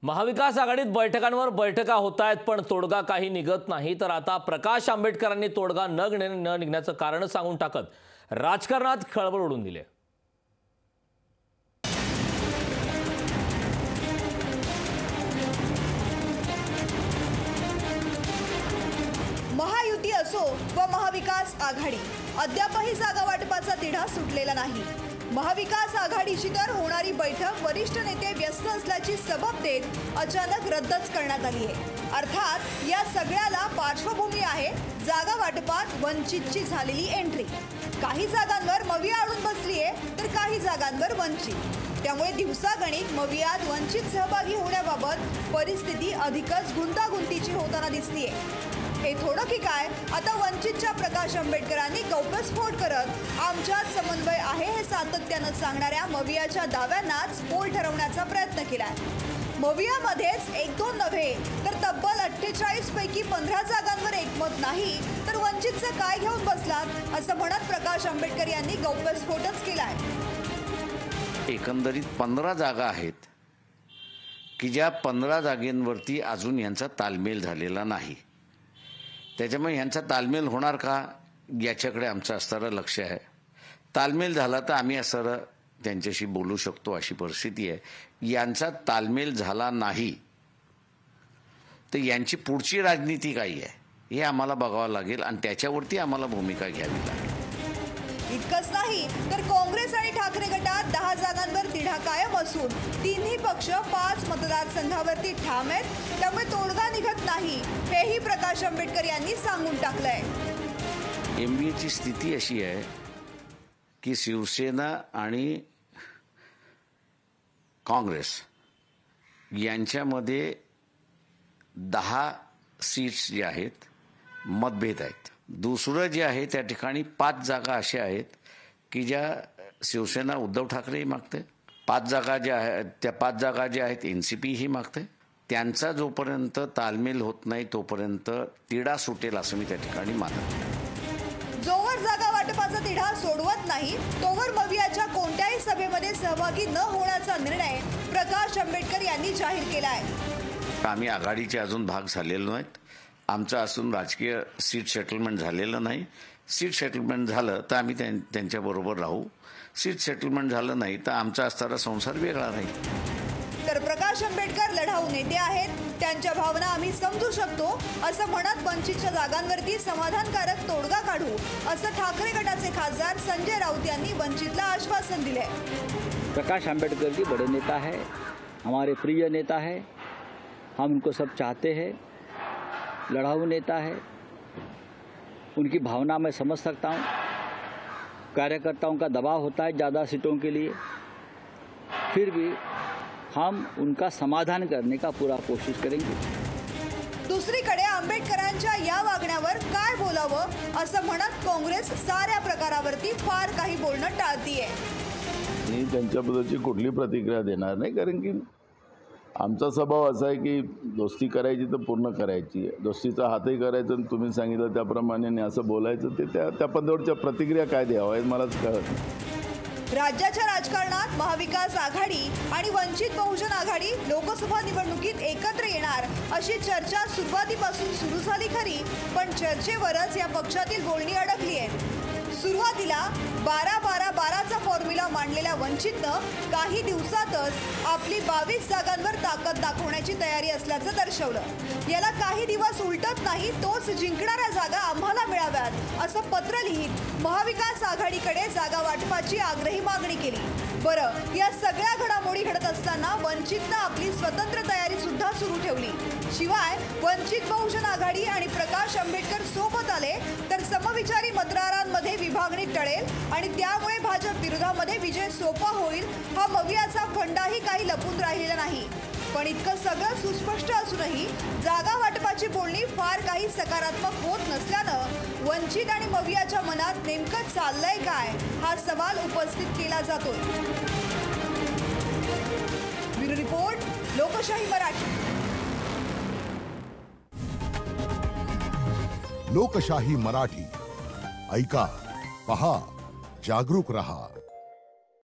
महाविकास आघाडीत बैठकांवर बैठका होत आहेत, पण तोडगा काही निघत नाही। तर आता प्रकाश आंबेडकरांनी तोडगा न निघण्याचं कारण सांगून टाकत राजकारणात खळबळ उडून दिली। महायुती असो व महाविकास आघाडी, अद्यापही जागा वाटपाचा तिढा सुटलेला नाही। महाविकास आघाडीची तर होणारी बैठक वरिष्ठ नेते व्यस्त असल्याची सबब देत अचानक रद्दच करण्यात आली आहे। अर्थात या सगळ्याला पार्श्वभूमी आहे जागा वाटपात वंचितची झालेली एंट्री। काही जागांवर मविया अडून बसली आहे, तर काही जागांवर वंचित। त्यामुळे दिवसागणिक मवियात वंचित सहभागी होण्याबाबत परिस्थिती अधिकच गुंतागुंतीची होताना दिसतीये। हे थोडं की काय, आता वंचितच्या प्रकाश आंबेडकरांनी गौप्यस्फोट करत आमच्यात समन्वय आहे हे सातत्यानं सांगणाऱ्या मवियाच्या दाव्यांनाच पोल ठरवण्याचा प्रयत्न केलाय। मवियामध्येच 1-2 नव्हे तर तब्बल 48 पैकी 15 जागांवर एकमत नाही, तर वंचितचं काय घेऊन बसलात असं म्हणत प्रकाश आंबेडकर यांनी गौप्यस्फोटच केलाय। एकंदरीत 15 जागा आहेत की ज्या 15 जागेंवरती अजून यांचा तालमेल झालेला नाही। त्याच्यामुळे यांचा तालमेल होणार का याच्याकडे आमचं असणारं लक्ष आहे। तालमेल झाला तर आम्ही असं त्यांच्याशी बोलू शकतो अशी परिस्थिती आहे। यांचा तालमेल झाला नाही तर यांची पुढची राजनीती काय आहे हे आम्हाला बघावं लागेल आणि त्याच्यावरती आम्हाला भूमिका घ्यावी लागेल। इतकंच नाही तर काँग्रेस आणि ठाकरे गटात 10 जागांवर तिढा कायम असून तिन्ही पक्ष 5 मतदारसंघावरती ठाम आहेत। त्यामुळे तोडगा निघत नाही हेही प्रकाश आंबेडकर यांनी सांगून टाकलंय। एमबीएची स्थिती अशी आहे की शिवसेना आणि काँग्रेस यांच्यामध्ये 10 सीट्स जे आहेत मतभेद आहेत। दुसरं जे आहे त्या ठिकाणी 5 जागा अशा आहेत की ज्या शिवसेना उद्धव ठाकरेही मागते, 5 जागा ज्या आहेत त्या 5 जागा ज्या आहेत एनसीपी ही मागते। त्यांचा जोपर्यंत तालमेल होत नाही तोपर्यंत तिढा सुटेल असं मी त्या ठिकाणी मानतो। जोवर जागा वाटपाचा तिढा सोडवत नाही तोवर मवियाच्या कोणत्याही सभेमध्ये सहभागी न होण्याचा निर्णय प्रकाश आंबेडकर यांनी जाहीर केलाय। आम्ही आघाडीचे अजून भाग झालेलो नाहीत। आमचं असून राजकीय सीट सेटलमेंट झालेलं नाही। सीट सेटलमेंट झालं तर आम्ही त्यांच्याबरोबर राहू, सीट सेटलमेंट झालं नाही तर आमचा असणारा संसार वेगळा राहील। तर प्रकाश आंबेडकर लढाऊ नेते आहेत, त्यांच्या भावना आम्ही समजू शकतो असं म्हणत वंचितच्या जागांवरती समाधानकारक तोडगा काढू असं ठाकरे गटाचे खासदार संजय राऊत यांनी वंचितला आश्वासन दिले। प्रकाश आंबेडकर जी बड़े नेता है, हमारे प्रिय नेता है, हम उनको सब चाहते हैं। लड़ाऊ नेता है, उनकी भावना मैं समझ सकता हूँ। कार्यकर्ताओं का दबाव होता है ज़्यादा सीटों के लिए, फिर भी हम उनका समाधान करने का पूरा कोशिश करेंगे। दुसरीकडे आंबेडकरांच्या या वागण्यावर काय बोलावं असं म्हणत काँग्रेस साऱ्या प्रकारावरती फार काही बोलणं टाळतीये। मी त्यांच्याबद्दलची कुठली प्रतिक्रिया देणार नाही, कारण की आमचा स्वभाव असा आहे की दोस्ती करायची तर पूर्ण करायची, दोस्तीचा हातही करायचं आणि तुम्ही सांगितलं त्याप्रमाणे असं बोलायचं। ते त्या पद्धतीच्या प्रतिक्रिया काय द्यावं हे मलाच कळत नाही। राज्याच्या राजकारणात महाविकास आघाडी आणि वंचित बहुजन आघाडी लोकसभा निवडणुकीत एकत्र येणार अशी चर्चा सुरुवातीपासून सुरू झाली खरी, पण चर्चेवरच या पक्षातील बोलणी अडकली आहे। सुरुवातीला 12-12-12चा फॉर्म्युला मांडलेल्या वंचितनं काही दिवसातच आपली 22 जागांवर ताकद दाखवण्याची तयारी असल्याचं दर्शवलं। याला काही दिवस उलटत नाही तोच जिंकणाऱ्या जागा आम्हाला मिळाव्यात असं पत्र लिहित महाविकास आघाडीकडे जागा वाटपाची आग्रही मागणी केली। बरं, या सगळ्या घडामोडी घडत असताना वंचितनं आपली स्वतंत्र तयारी सुद्धा सुरू ठेवली। शिवाय वंचित बहुजन आघाडी आणि प्रकाश आंबेडकर सोबत आले तर समविचारी मतदारांमध्ये विभागणी टळेल आणि त्यामुळे भाजप विरोधामध्ये विजय सोपा होईल हा मवियाचा फंडाही काही लपून राहिलेला नाही। पण इतकं सगळं सुस्पष्ट असूनही जागा वाटपाची बोलणी फार काही सकारात्मक होत नसल्यानं वंचित आणि मवियाच्या मनात नेमकं चाललंय काय हा सवाल उपस्थित केला जातोय। ब्युरो रिपोर्ट, लोकशाही मराठी। लोकशाही मराठी ऐका, पहा, जागरूक रहा।